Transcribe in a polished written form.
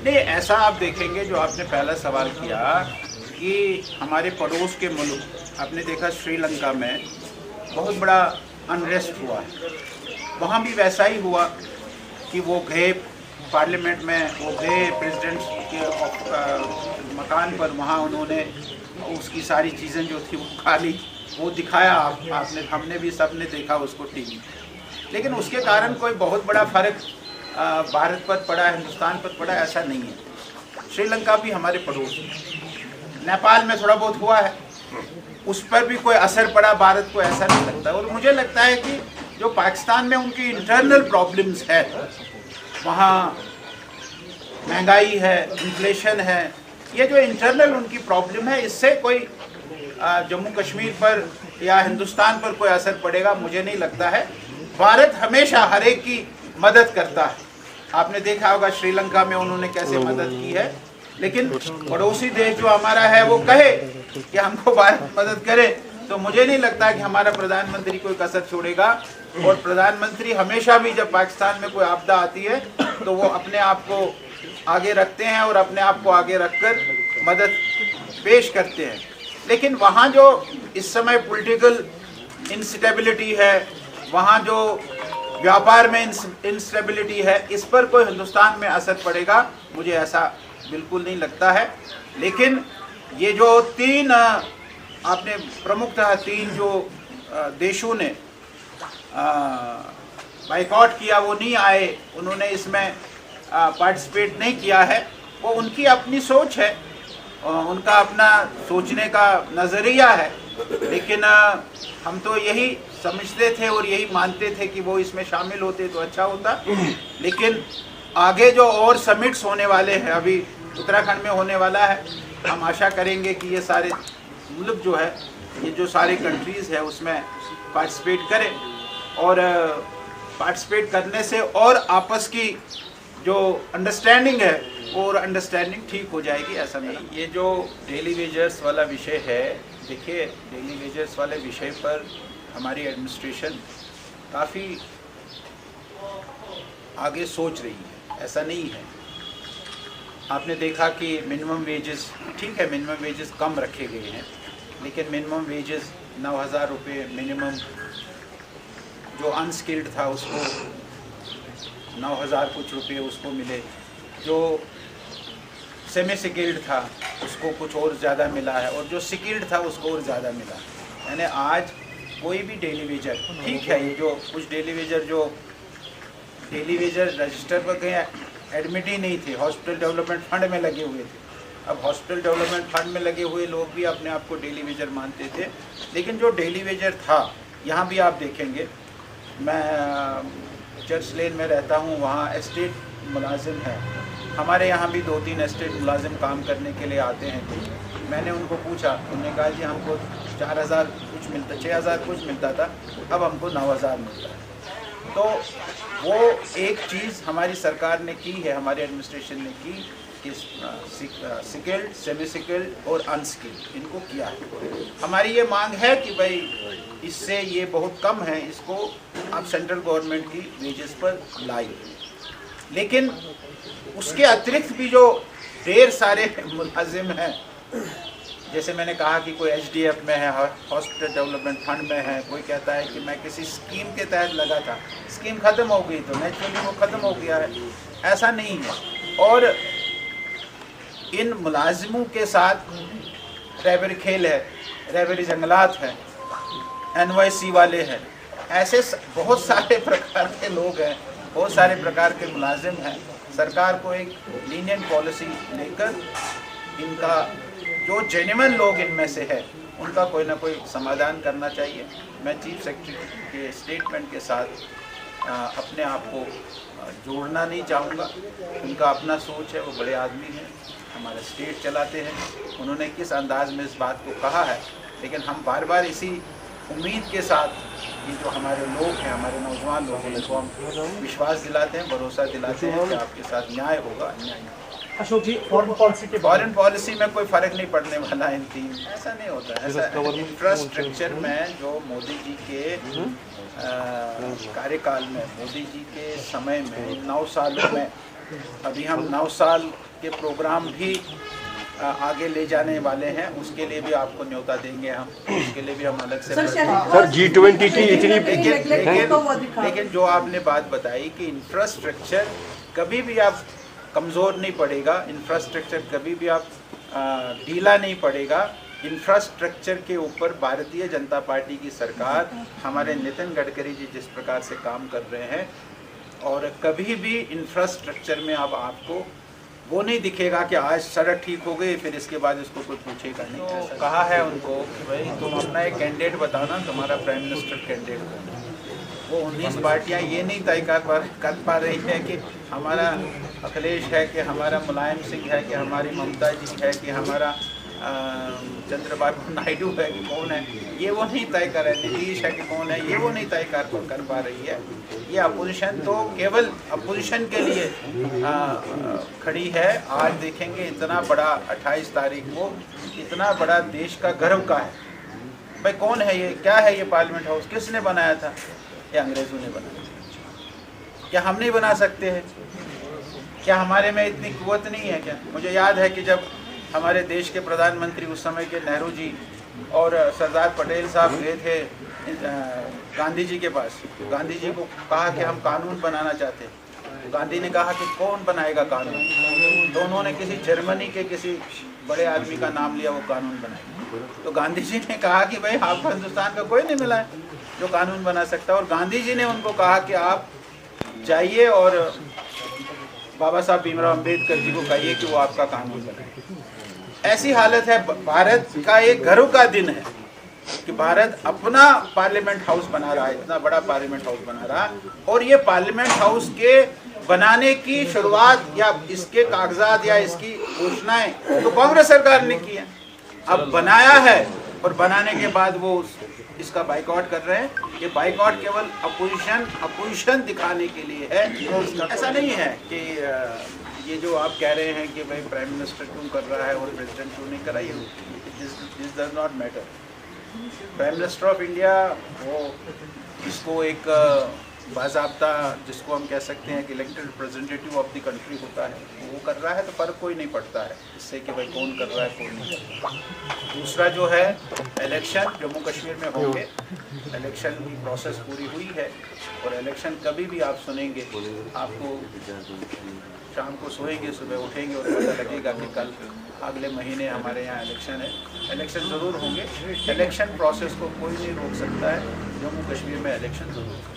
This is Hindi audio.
नहीं, ऐसा आप देखेंगे जो आपने पहला सवाल किया कि हमारे पड़ोस के मुल्क, आपने देखा श्रीलंका में बहुत बड़ा अनरेस्ट हुआ है। वहाँ भी वैसा ही हुआ कि वो गए पार्लियामेंट में, वो गए प्रेसिडेंट के मकान पर, वहाँ उन्होंने उसकी सारी चीज़ें जो थी वो खा ली। वो दिखाया आपने, हमने भी सबने देखा उसको टीवी। लेकिन उसके कारण कोई बहुत बड़ा फ़र्क भारत पर पड़ा, हिंदुस्तान पर पड़ा, ऐसा नहीं है। श्रीलंका भी हमारे पड़ोस में, नेपाल में थोड़ा बहुत हुआ है, उस पर भी कोई असर पड़ा भारत को, ऐसा नहीं लगता। और मुझे लगता है कि जो पाकिस्तान में उनकी इंटरनल प्रॉब्लम्स है, वहाँ महंगाई है, इन्फ्लेशन है, ये जो इंटरनल उनकी प्रॉब्लम है, इससे कोई जम्मू कश्मीर पर या हिंदुस्तान पर कोई असर पड़ेगा मुझे नहीं लगता है। भारत हमेशा हर एक की मदद करता है। आपने देखा होगा श्रीलंका में उन्होंने कैसे मदद की है। लेकिन पड़ोसी देश जो हमारा है वो कहे कि हमको भारत मदद करे, तो मुझे नहीं लगता कि हमारा प्रधानमंत्री कोई कसर छोड़ेगा। और प्रधानमंत्री हमेशा भी जब पाकिस्तान में कोई आपदा आती है तो वो अपने आप को आगे रखते हैं और अपने आप को आगे रखकर मदद पेश करते हैं। लेकिन वहाँ जो इस समय पॉलिटिकल इंस्टेबिलिटी है, वहाँ जो व्यापार में इंस्टेबिलिटी है, इस पर कोई हिंदुस्तान में असर पड़ेगा मुझे ऐसा बिल्कुल नहीं लगता है। लेकिन ये जो तीन आपने प्रमुखतः तीन जो देशों ने बाइकआउट किया, वो नहीं आए, उन्होंने इसमें पार्टिसिपेट नहीं किया है, वो उनकी अपनी सोच है, उनका अपना सोचने का नज़रिया है। लेकिन हम तो यही समझते थे और यही मानते थे कि वो इसमें शामिल होते तो अच्छा होता। लेकिन आगे जो और समिट्स होने वाले हैं, अभी उत्तराखंड में होने वाला है, हम आशा करेंगे कि ये सारे मुल्क जो है, ये जो सारे कंट्रीज़ है उसमें पार्टिसिपेट करें। और पार्टिसिपेट करने से और आपस की जो अंडरस्टैंडिंग है और अंडरस्टैंडिंग ठीक हो जाएगी, ऐसा नहीं। ये जो डेली वेजर्स वाला विषय है, देखिए डेली वेजर्स वाले विषय पर हमारी एडमिनिस्ट्रेशन काफ़ी आगे सोच रही है, ऐसा नहीं है। आपने देखा कि मिनिमम वेजेस, ठीक है मिनिमम वेजेस कम रखे गए हैं, लेकिन मिनिमम वेजेस 9,000 रुपये मिनिमम, जो अनस्किल्ड था उसको 9,000 कुछ रुपये उसको मिले, जो सेमी स्किल्ड था उसको कुछ और ज़्यादा मिला है, और जो स्किल्ड था उसको और ज़्यादा मिला। यानी आज कोई भी डेली वेजर, ठीक है ये जो कुछ डेली वेजर जो डेली वेजर रजिस्टर पर गए एडमिट ही नहीं थे, हॉस्पिटल डेवलपमेंट फंड में लगे हुए थे। अब हॉस्पिटल डेवलपमेंट फंड में लगे हुए लोग भी अपने आप को डेली वेजर मानते थे। लेकिन जो डेली वेजर था, यहाँ भी आप देखेंगे, मैं चर्च लेन में रहता हूँ, वहाँ एस्टेट मुलाजिम है, हमारे यहाँ भी 2-3 एस्टेट मुलाजिम काम करने के लिए आते हैं। मैंने उनको पूछा, उन्होंने कहा जी हमको 4,000 कुछ मिलता, 6,000 कुछ मिलता था, अब हमको 9,000 मिलता है। तो वो एक चीज़ हमारी सरकार ने की है, हमारे एडमिनिस्ट्रेशन ने की कि स्किल्ड, सेमी स्किल्ड और अनस्किल्ड इनको किया है। हमारी ये मांग है कि भाई इससे ये बहुत कम है, इसको आप सेंट्रल गवर्नमेंट की वेजेस पर लाइए। लेकिन उसके अतिरिक्त भी जो ढेर सारे मुलाजिम हैं, जैसे मैंने कहा कि कोई एचडीएफ में है, हॉस्पिटल डेवलपमेंट फंड में है, कोई कहता है कि मैं किसी स्कीम के तहत लगा था, स्कीम ख़त्म हो गई तो नेचुरली वो ख़त्म हो गया है, ऐसा नहीं है। और इन मुलाजिमों के साथ रैबरी खेल है, रैबरी जंगलात है, एनवाईसी वाले हैं, ऐसे बहुत सारे प्रकार के लोग हैं, बहुत सारे प्रकार के मुलाजिम हैं। सरकार को एक लीनियंट पॉलिसी लेकर इनका जो जेन्युइन लोग इनमें से है उनका कोई ना कोई समाधान करना चाहिए। मैं चीफ सेक्रेटरी के स्टेटमेंट के साथ अपने आप को जोड़ना नहीं चाहूँगा। उनका अपना सोच है, वो बड़े आदमी हैं, हमारा स्टेट चलाते हैं, उन्होंने किस अंदाज में इस बात को कहा है। लेकिन हम बार बार इसी उम्मीद के साथ कि जो हमारे लोग हैं, हमारे नौजवान लोग हैं, उनको हम विश्वास दिलाते हैं, भरोसा दिलाते हैं कि आपके साथ न्याय होगा, अन्याय नहीं। अशोक जी, फॉरेन पॉलिसी में कोई फ़र्क नहीं पड़ने वाला इन तीन, ऐसा नहीं होता है। ऐसा इंफ्रास्ट्रक्चर में जो मोदी जी के कार्यकाल में, मोदी जी के समय में 9 सालों में, अभी हम 9 साल के प्रोग्राम भी आगे ले जाने वाले हैं, उसके लिए भी आपको न्योता देंगे हम, उसके लिए भी हम अलग से सर G20 की इतनी लेकिन जो आपने बात बताई कि इंफ्रास्ट्रक्चर कभी भी आप कमज़ोर नहीं पड़ेगा, इंफ्रास्ट्रक्चर कभी भी आप ढीला नहीं पड़ेगा। इंफ्रास्ट्रक्चर के ऊपर भारतीय जनता पार्टी की सरकार, हमारे नितिन गडकरी जी जिस प्रकार से काम कर रहे हैं, और कभी भी इंफ्रास्ट्रक्चर में अब आपको वो नहीं दिखेगा कि आज सड़क ठीक हो गई फिर इसके बाद इसको कोई पूछेगा नहीं। तो कहा है उनको कि भाई तुम अपना एक कैंडिडेट बताना, तुम्हारा प्राइम मिनिस्टर कैंडिडेट कौन है। वो 19 पार्टियां ये नहीं तय कर पा रही है कि हमारा अखिलेश है, कि हमारा मुलायम सिंह है, कि हमारी ममता जी है, कि हमारा चंद्रबाबू नायडू है कि कौन है, ये वो नहीं तय कर रहे। नीतीश है कि कौन है, ये वो नहीं तय कर पा रही है। ये अपोजिशन तो केवल अपोजिशन के लिए खड़ी है। आज देखेंगे इतना बड़ा 28 तारीख को इतना बड़ा देश का गर्व का है। भाई कौन है ये, क्या है ये पार्लियामेंट हाउस, किसने बनाया था? ये अंग्रेज़ों ने बनाया। क्या हम नहीं बना सकते हैं? क्या हमारे में इतनी कुव्वत नहीं है क्या? मुझे याद है कि जब हमारे देश के प्रधानमंत्री उस समय के नेहरू जी और सरदार पटेल साहब गए थे गांधी जी के पास, गांधी जी को कहा कि हम कानून बनाना चाहते हैं। गांधी ने कहा कि कौन बनाएगा कानून? तो उन्होंने किसी जर्मनी के किसी बड़े आदमी का नाम लिया, वो कानून बनाया। तो गांधी जी ने कहा कि भाई आपको हिंदुस्तान का कोई नहीं मिला है जो कानून बना सकता। और गांधी जी ने उनको कहा कि आप जाइए और बाबा साहब भीमराव अम्बेडकर जी को कहिए कि वो आपका कानून बनाए। ऐसी हालत है। भारत का एक गर्व का दिन है कि भारत अपना पार्लियामेंट हाउस बना रहा है, इतना बड़ा पार्लियामेंट हाउस बना रहा है। और ये पार्लियामेंट हाउस के बनाने की शुरुआत या इसके कागजात या इसकी घोषणाएं तो कांग्रेस सरकार ने की है। अब बनाया है और बनाने के बाद वो इसका बाइकआउट कर रहे हैं। ये बाइकआउट केवल अपोजिशन दिखाने के लिए है। ऐसा नहीं है कि ये जो आप कह रहे हैं कि भाई प्राइम मिनिस्टर क्यों कर रहा है और प्रेसिडेंट क्यों नहीं कर रहा है, this does not matter. Prime minister of India वो इसको एक बाज़ाब्ता, जिसको हम कह सकते हैं कि elected representative of the country होता है, वो कर रहा है तो फर्क कोई नहीं पड़ता है इससे कि भाई कौन कर रहा है कौन नहीं कर रहा है। दूसरा जो है इलेक्शन जम्मू कश्मीर में होंगे, इलेक्शन की प्रोसेस पूरी हुई है और इलेक्शन कभी भी आप सुनेंगे, आपको शाम को सोएंगे सुबह उठेंगे और पता लगेगा कि कल अगले महीने हमारे यहाँ इलेक्शन है। इलेक्शन ज़रूर होंगे। इलेक्शन प्रोसेस को कोई नहीं रोक सकता है। जम्मू कश्मीर में इलेक्शन ज़रूर होंगे।